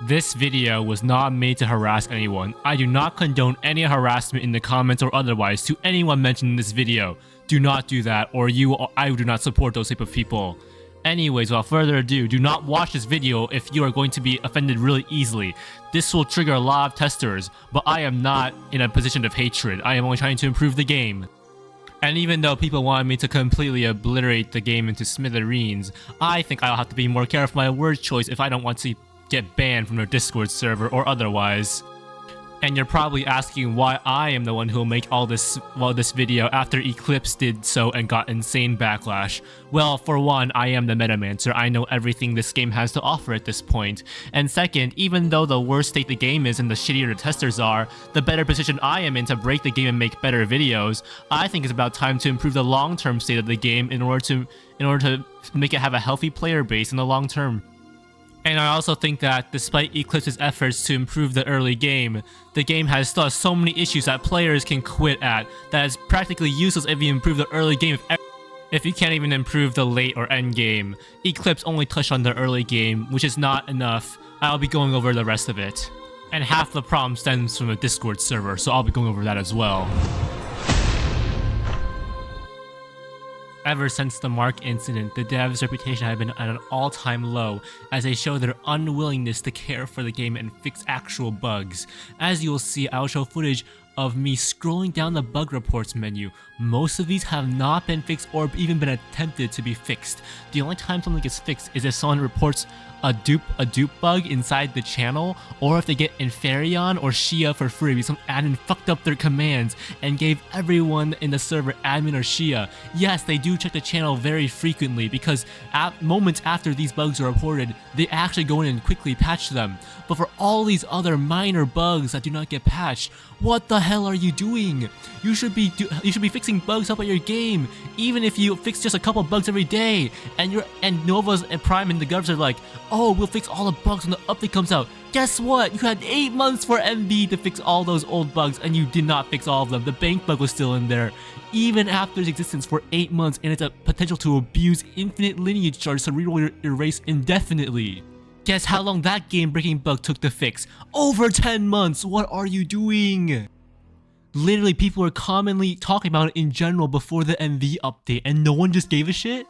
This video was not made to harass anyone. I do not condone any harassment in the comments or otherwise to anyone mentioned in this video. Do not do that, or I do not support those type of people. Anyways, without further ado, do not watch this video if you are going to be offended really easily. This will trigger a lot of testers, but I am not in a position of hatred. I am only trying to improve the game. And even though people want me to completely obliterate the game into smithereens, I think I'll have to be more careful with my word choice if I don't want to get banned from their Discord server or otherwise. And you're probably asking why I am the one who will make all this video after Eclipse did so and got insane backlash. Well, for one, I am the Metamancer. I know everything this game has to offer at this point. And second, even though the worse state the game is and the shittier the testers are, the better position I am in to break the game and make better videos, I think it's about time to improve the long-term state of the game in order to make it have a healthy player base in the long term. And I also think that despite Eclipse's efforts to improve the early game, the game still has so many issues that players can quit at that it's practically useless if you improve the early game if you can't even improve the late or end game. Eclipse only touched on the early game, which is not enough. I'll be going over the rest of it. And half the problem stems from a Discord server, so I'll be going over that as well. Ever since the Mark incident, the devs' reputation had been at an all-time low as they show their unwillingness to care for the game and fix actual bugs. As you will see, I'll show footage of me scrolling down the bug reports menu. Most of these have not been fixed or even been attempted to be fixed. The only time something gets fixed is if someone reports a dupe bug inside the channel, or if they get Inferion or Shia for free because some admin fucked up their commands and gave everyone in the server admin or Shia. Yes, they do check the channel very frequently because at moments after these bugs are reported, they actually go in and quickly patch them. But for all these other minor bugs that do not get patched, what the hell are you doing? You should be fixing bugs up at your game, even if you fix just a couple bugs every day. And Nova's and Prime and the govs are like, oh, we'll fix all the bugs when the update comes out. Guess what? You had 8 months for MV to fix all those old bugs, and you did not fix all of them. The bank bug was still in there, even after its existence for 8 months, and it's a potential to abuse infinite lineage shards to reroll your erase indefinitely. Guess how long that game-breaking bug took to fix? Over 10 months! What are you doing? Literally, people were commonly talking about it in general before the MV update, and no one just gave a shit?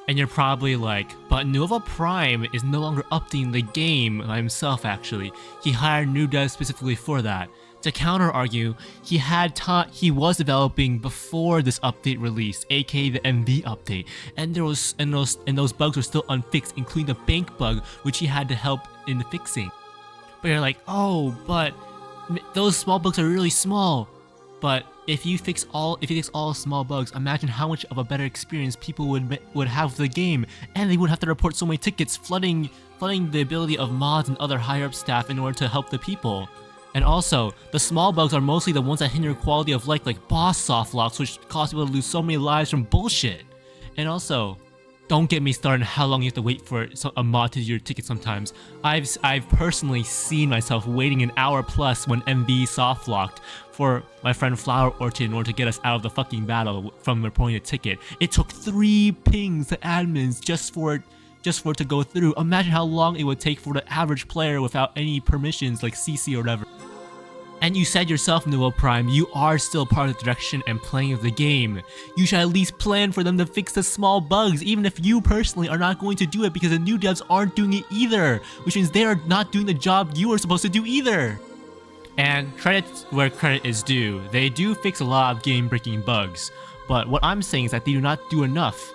And you're probably like, but Nova Prime is no longer updating the game by himself actually. He hired new devs specifically for that. To counter-argue, he was developing before this update released, aka the MV update, and those bugs were still unfixed, including the bank bug, which he had to help in fixing. But you're like, oh, but those small bugs are really small. But if you fix all small bugs, imagine how much of a better experience people would have with the game, and they wouldn't have to report so many tickets, flooding the ability of mods and other higher up staff in order to help the people. And also, the small bugs are mostly the ones that hinder quality of life, like boss soft locks, which cause people to lose so many lives from bullshit. And also, don't get me started on how long you have to wait for a mod to do your ticket sometimes. I've personally seen myself waiting an hour plus when MV soft locked for my friend Flower Orchid in order to get us out of the fucking battle from reporting a ticket. It took 3 pings to admins just for it to go through. Imagine how long it would take for the average player without any permissions like CC or whatever. And you said yourself, Nova Prime, you are still part of the direction and playing of the game. You should at least plan for them to fix the small bugs, even if you personally are not going to do it because the new devs aren't doing it either, which means they are not doing the job you are supposed to do either. And credit where credit is due, they do fix a lot of game-breaking bugs, but what I'm saying is that they do not do enough.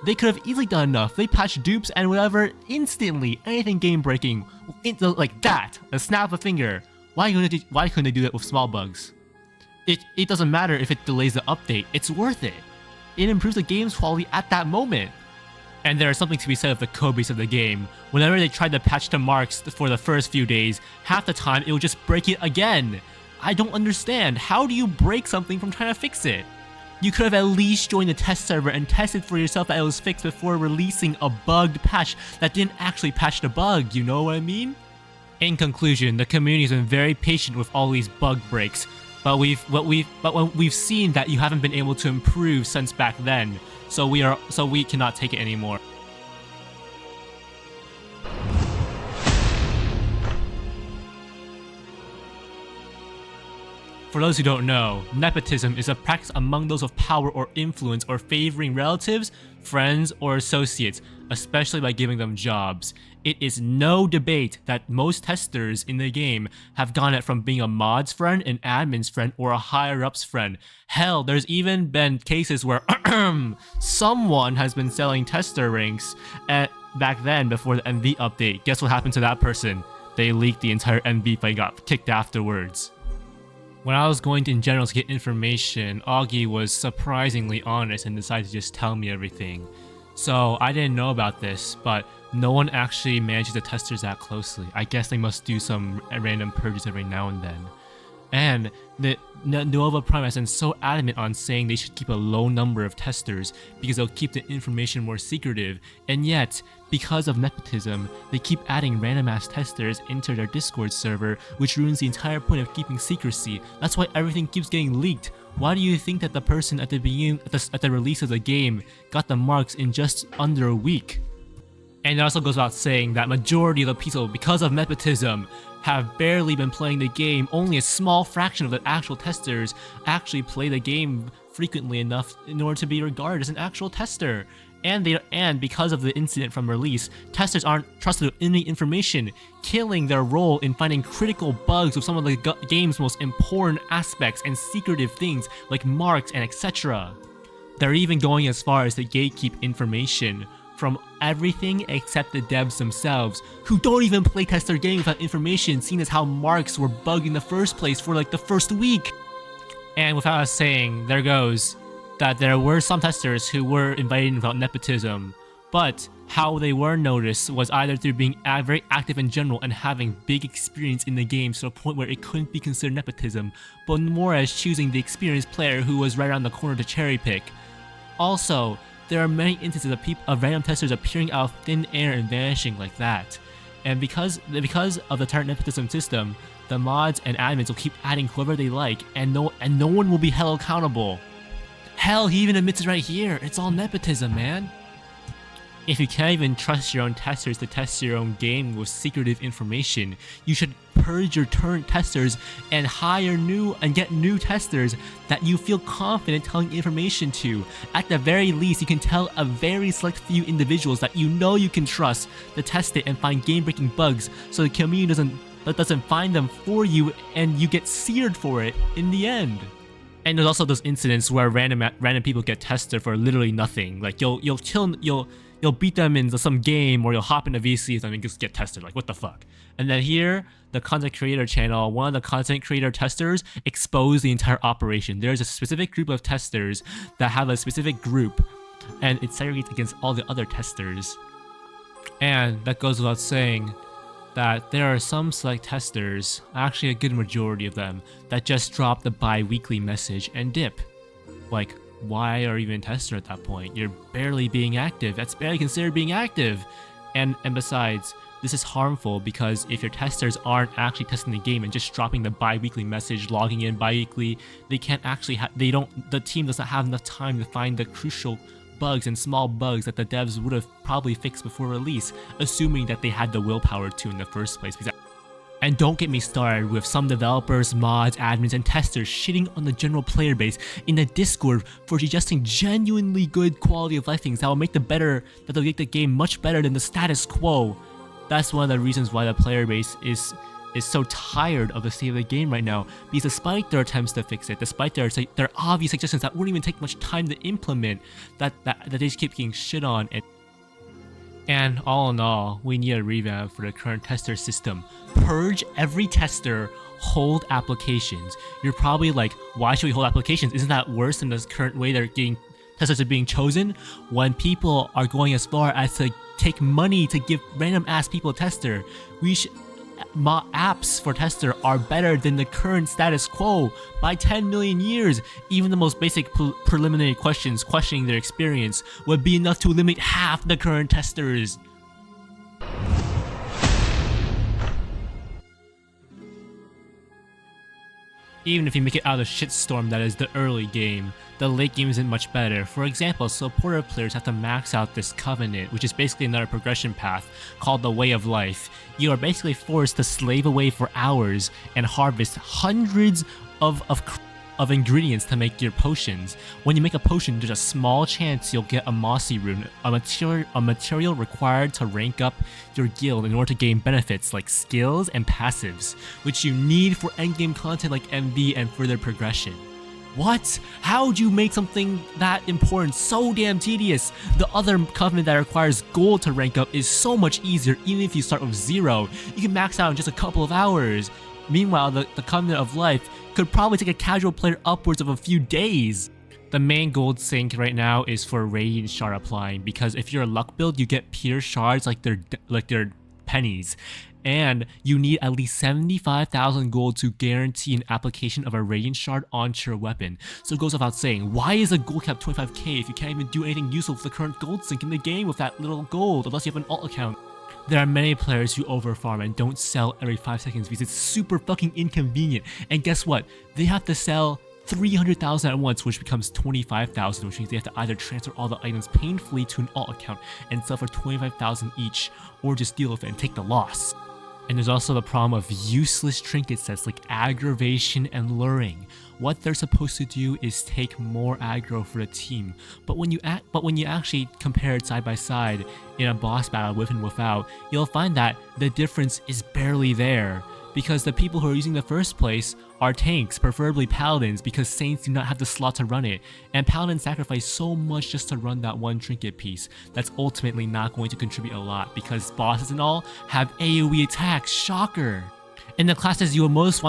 They could have easily done enough. They patched dupes and whatever instantly, anything game-breaking, like that, a snap of a finger. Why couldn't they do that with small bugs? It doesn't matter if it delays the update, it's worth it. It improves the game's quality at that moment. And there is something to be said of the codebase of the game. Whenever they tried to patch the marks for the first few days, half the time it would just break it again. I don't understand. How do you break something from trying to fix it? You could have at least joined the test server and tested for yourself that it was fixed before releasing a bugged patch that didn't actually patch the bug, you know what I mean? In conclusion, the community has been very patient with all these bug breaks, but we've seen that you haven't been able to improve since back then, so we cannot take it anymore. For those who don't know, nepotism is a practice among those of power or influence or favoring relatives, friends, or associates, especially by giving them jobs. It is no debate that most testers in the game have gone it from being a mod's friend, an admin's friend, or a higher-up's friend. Hell, there's even been cases where someone has been selling tester ranks back then before the MV update. Guess what happened to that person? They leaked the entire MV fight, got kicked afterwards. When I was going to in general to get information, Augie was surprisingly honest and decided to just tell me everything. So I didn't know about this, but no one actually manages the testers that closely. I guess they must do some random purges every now and then. And the Nova Prime has been so adamant on saying they should keep a low number of testers because they'll keep the information more secretive, and yet, because of nepotism, they keep adding random ass testers into their Discord server, which ruins the entire point of keeping secrecy. That's why everything keeps getting leaked. Why do you think that the person at the beginning, at the release of the game, got the marks in just under a week? And it also goes without saying that majority of the people, because of nepotism, have barely been playing the game. Only a small fraction of the actual testers actually play the game frequently enough in order to be regarded as an actual tester. And because of the incident from release, testers aren't trusted with any information, killing their role in finding critical bugs with some of the game's most important aspects and secretive things like marks and etc. They're even going as far as to gatekeep information from everything except the devs themselves, who don't even playtest their game without information, seeing as how marks were bugged in the first place for like the first week. And without us saying, there goes, that there were some testers who were invited in without nepotism, but how they were noticed was either through being very active in general and having big experience in the game to the point where it couldn't be considered nepotism, but more as choosing the experienced player who was right around the corner to cherry pick. Also, there are many instances of random testers appearing out of thin air and vanishing like that. And because of the current nepotism system, the mods and admins will keep adding whoever they like, and no one will be held accountable. Hell, he even admits it right here. It's all nepotism, man. If you can't even trust your own testers to test your own game with secretive information, you should purge your current testers and get new testers that you feel confident telling information to. At the very least, you can tell a very select few individuals that you know you can trust to test it and find game-breaking bugs, so the community doesn't find them for you and you get seared for it in the end. And there's also those incidents where random people get tested for literally nothing. Like you'll beat them in some game, or you'll hop into VC and just get tested. Like, what the fuck? And then here, the content creator channel, one of the content creator testers exposed the entire operation. There's a specific group of testers that have a specific group, and it segregates against all the other testers. And that goes without saying that there are some select testers, actually a good majority of them, that just drop the bi-weekly message and dip. Like, why are you even a tester at that point? You're barely being active. That's barely considered being active. And besides, this is harmful because if your testers aren't actually testing the game and just dropping the bi-weekly message, logging in bi-weekly, they can't actually the team doesn't have enough time to find the crucial bugs and small bugs that the devs would have probably fixed before release, assuming that they had the willpower to in the first place. And don't get me started with some developers, mods, admins, and testers shitting on the general player base in the Discord for suggesting genuinely good quality of life things that will make that'll make the game much better than the status quo. That's one of the reasons why the player base is so tired of the state of the game right now, because despite their attempts to fix it, despite their obvious suggestions that wouldn't even take much time to implement, that they just keep getting shit on. And all in all, we need a revamp for the current tester system. Purge every tester, hold applications. You're probably like, why should we hold applications? Isn't that worse than the current way testers are being chosen? When people are going as far as to take money to give random ass people a tester, apps for tester are better than the current status quo by 10 million years. Even the most basic preliminary questions questioning their experience would be enough to eliminate half the current testers. Even if you make it out of the shitstorm that is the early game, the late game isn't much better. For example, supporter players have to max out this covenant, which is basically another progression path called the Way of Life. You are basically forced to slave away for hours and harvest hundreds of ingredients to make your potions. When you make a potion, there's a small chance you'll get a mossy rune, a material required to rank up your guild in order to gain benefits like skills and passives, which you need for endgame content like MV and further progression. What? How'd you make something that important so damn tedious? The other covenant that requires gold to rank up is so much easier. Even if you start with 0, you can max out in just a couple of hours. Meanwhile, the covenant of life could probably take a casual player upwards of a few days. The main gold sink right now is for radiant shard applying, because if you're a luck build, you get pure shards like they're pennies. And you need at least 75,000 gold to guarantee an application of a radiant shard onto your weapon. So it goes without saying, why is a gold cap 25k if you can't even do anything useful with the current gold sink in the game with that little gold, unless you have an alt account? There are many players who overfarm and don't sell every 5 seconds because it's super fucking inconvenient. And guess what? They have to sell 300,000 at once, which becomes 25,000, which means they have to either transfer all the items painfully to an alt account and sell for 25,000 each, or just deal with it and take the loss. And there's also the problem of useless trinket sets like aggravation and luring. What they're supposed to do is take more aggro for the team, but when you actually compare it side by side in a boss battle with and without, you'll find that the difference is barely there. Because the people who are using the first place are tanks, preferably paladins, because saints do not have the slot to run it, and paladins sacrifice so much just to run that one trinket piece that's ultimately not going to contribute a lot, because bosses and all have AoE attacks, shocker! And the classes you will most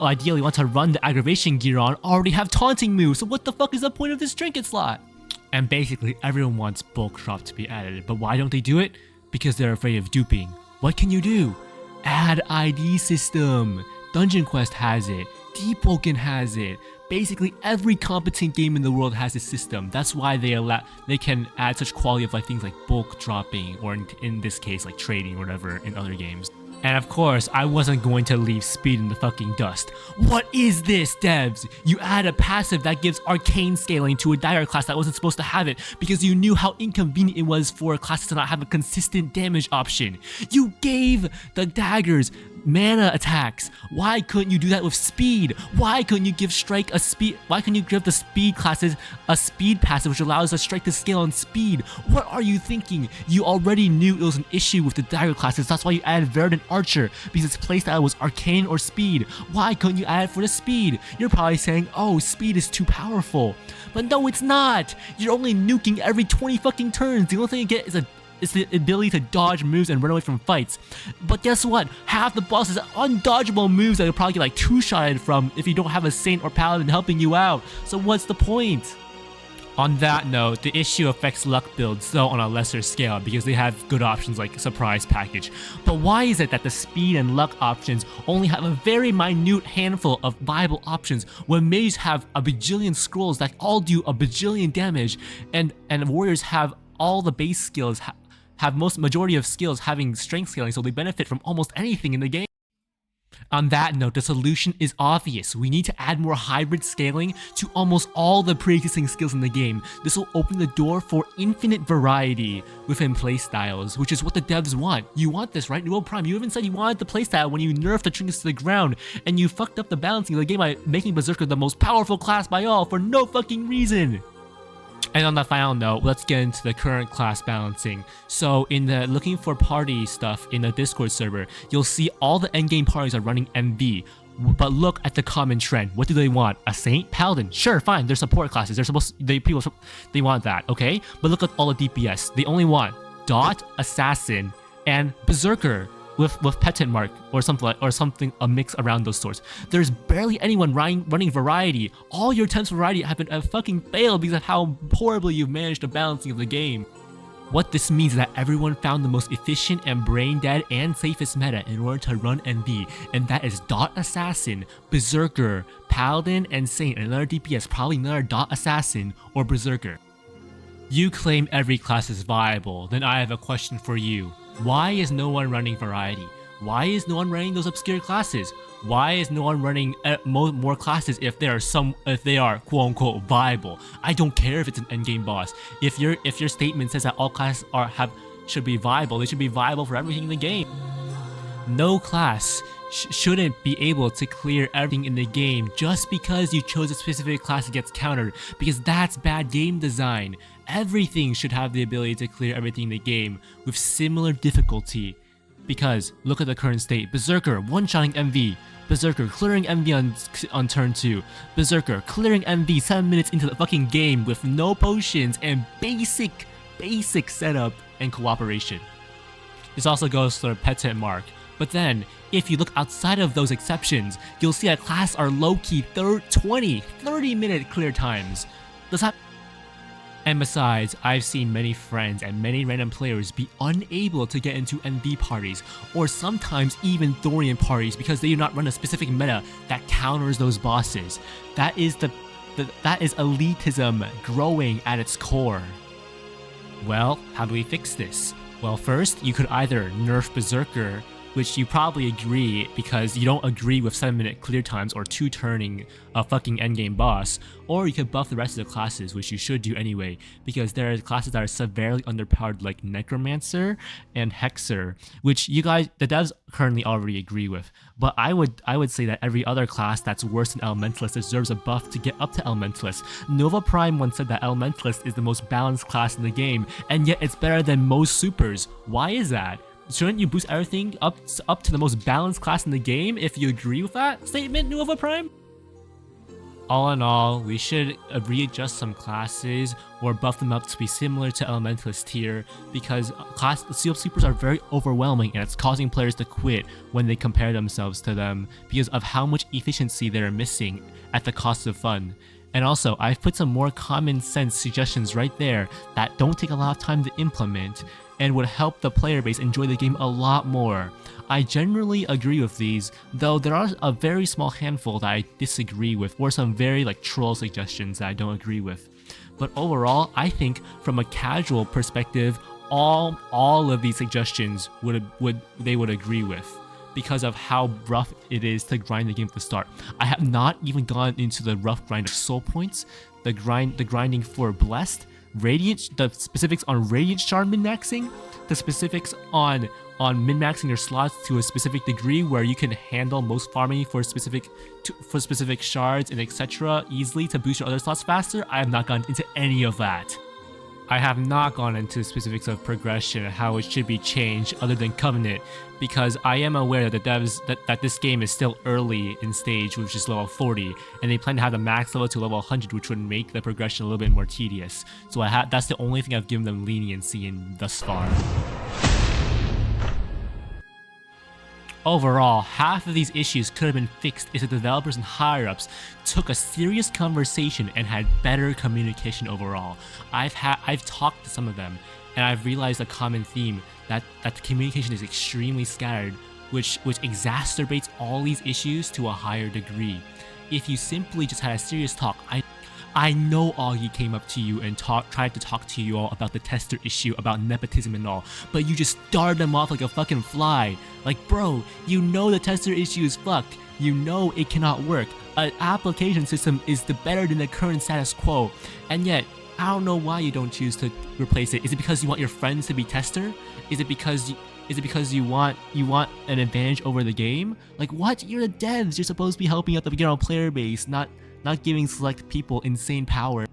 ideally want to run the aggravation gear on already have taunting moves, so what the fuck is the point of this trinket slot? And basically everyone wants bulk drop to be added, but why don't they do it? Because they're afraid of duping. What can you do? Add ID system. Dungeon Quest has it. Deepwoken has it. Basically every competent game in the world has a system. That's why they can add such quality of things like bulk dropping, or in this case like trading or whatever in other games. And of course, I wasn't going to leave speed in the fucking dust. What is this, devs? You add a passive that gives arcane scaling to a dagger class that wasn't supposed to have it because you knew how inconvenient it was for classes to not have a consistent damage option. You gave the daggers mana attacks. Why couldn't you do that with speed? Why couldn't you give strike a speed? Why couldn't you give the speed classes a speed passive which allows a strike to scale on speed? What are you thinking? You already knew it was an issue with the dagger classes. That's why you added Verdant Archer, because its playstyle was arcane or speed. Why couldn't you add it for the speed? You're probably saying, oh, speed is too powerful. But no, it's not. You're only nuking every 20 fucking turns. The only thing you get is the ability to dodge moves and run away from fights. But guess what? Half the bosses are undodgeable moves that you'll probably get like two-shotted from if you don't have a saint or paladin helping you out. So what's the point? On that note, the issue affects luck builds, though on a lesser scale, because they have good options like surprise package. But why is it that the speed and luck options only have a very minute handful of viable options when mages have a bajillion scrolls that all do a bajillion damage, and warriors have all the base skills, have majority of skills having strength scaling, so they benefit from almost anything in the game? On that note, the solution is obvious. We need to add more hybrid scaling to almost all the pre-existing skills in the game. This will open the door for infinite variety within playstyles, which is what the devs want. You want this, right? Newell Prime, you even said you wanted the playstyle when you nerfed the trinkets to the ground, and you fucked up the balancing of the game by making Berserker the most powerful class by all for no fucking reason. And on that final note, let's get into the current class balancing. So in the looking for party stuff in the Discord server, you'll see all the endgame parties are running MV. But look at the common trend. What do they want? A saint? Paladin? Sure, fine. They're support classes. They want that, okay? But look at all the DPS. They only want Dot, Assassin, and Berserker with Petant Mark or something a mix around those sorts. There's barely anyone running variety. All your attempts for variety have fucking failed because of how horribly you've managed the balancing of the game. What this means is that everyone found the most efficient and brain dead and safest meta in order to run MV, and that is Dot Assassin, Berserker, Paladin, and Saint, and another DPS, probably another Dot Assassin or Berserker. You claim every class is viable, then I have a question for you. Why is no one running variety? Why is no one running those obscure classes? Why is no one running more classes if they are quote unquote viable? I don't care if it's an endgame boss. If your statement says that all classes should be viable, they should be viable for everything in the game. No class shouldn't be able to clear everything in the game just because you chose a specific class that gets countered, because that's bad game design. Everything should have the ability to clear everything in the game with similar difficulty. Because look at the current state. Berserker one-shotting MV. Berserker clearing MV on turn 2. Berserker clearing MV 7 minutes into the fucking game with no potions and basic setup and cooperation. This also goes for Peta and Mark. But then, if you look outside of those exceptions, you'll see that class are low-key 30-minute clear times. And besides, I've seen many friends and many random players be unable to get into MV parties, or sometimes even Thorian parties because they do not run a specific meta that counters those bosses. That is elitism growing at its core. Well, how do we fix this? Well, first, you could either nerf Berserker, which you probably agree because you don't agree with 7-minute clear times or 2-turning a fucking endgame boss, or you could buff the rest of the classes, which you should do anyway, because there are classes that are severely underpowered like Necromancer and Hexer, which you guys, the devs currently already agree with. But I would say that every other class that's worse than Elementalist deserves a buff to get up to Elementalist. Nova Prime once said that Elementalist is the most balanced class in the game, and yet it's better than most supers. Why is that? Shouldn't you boost everything up to the most balanced class in the game if you agree with that statement, Nova Prime? All in all, we should readjust some classes or buff them up to be similar to Elementalist tier, because Seal Supers are very overwhelming and it's causing players to quit when they compare themselves to them because of how much efficiency they're missing at the cost of fun. And also, I've put some more common sense suggestions right there that don't take a lot of time to implement and would help the player base enjoy the game a lot more. I generally agree with these, though there are a very small handful that I disagree with, or some very troll suggestions that I don't agree with. But overall, I think from a casual perspective, all of these suggestions would agree with, because of how rough it is to grind the game at the start. I have not even gone into the rough grind of soul points, the grinding for blessed, Radiant, the specifics on Radiant Shard min-maxing, the specifics on min-maxing your slots to a specific degree where you can handle most farming for specific shards and etc. easily to boost your other slots faster. I have not gone into any of that. I have not gone into specifics of progression and how it should be changed other than Covenant, because I am aware that the devs that this game is still early in stage, which is level 40, and they plan to have the max level to level 100, which would make the progression a little bit more tedious. So that's the only thing I've given them leniency in thus far. Overall, half of these issues could have been fixed if the developers and higher-ups took a serious conversation and had better communication overall. I've talked to some of them, and I've realized a common theme that the communication is extremely scattered, which exacerbates all these issues to a higher degree. If you simply just had a serious talk, I know Augie came up to you and tried to talk to you all about the tester issue, about nepotism and all, but you just started them off like a fucking fly. Like, bro, you know the tester issue is fucked. You know it cannot work. An application system is better than the current status quo, and yet I don't know why you don't choose to replace it. Is it because you want your friends to be tester? Is it because you want an advantage over the game? Like, what? You're the devs. You're supposed to be helping out the general player base, not giving select people insane power.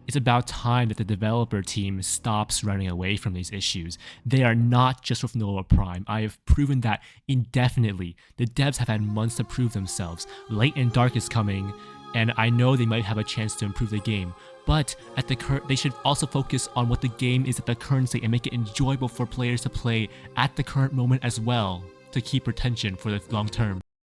It's about time that the developer team stops running away from these issues. They are not just with Nova Prime. I have proven that indefinitely. The devs have had months to prove themselves. Light and Dark is coming, and I know they might have a chance to improve the game. But they should also focus on what the game is at the current state and make it enjoyable for players to play at the current moment as well, to keep retention for the long term.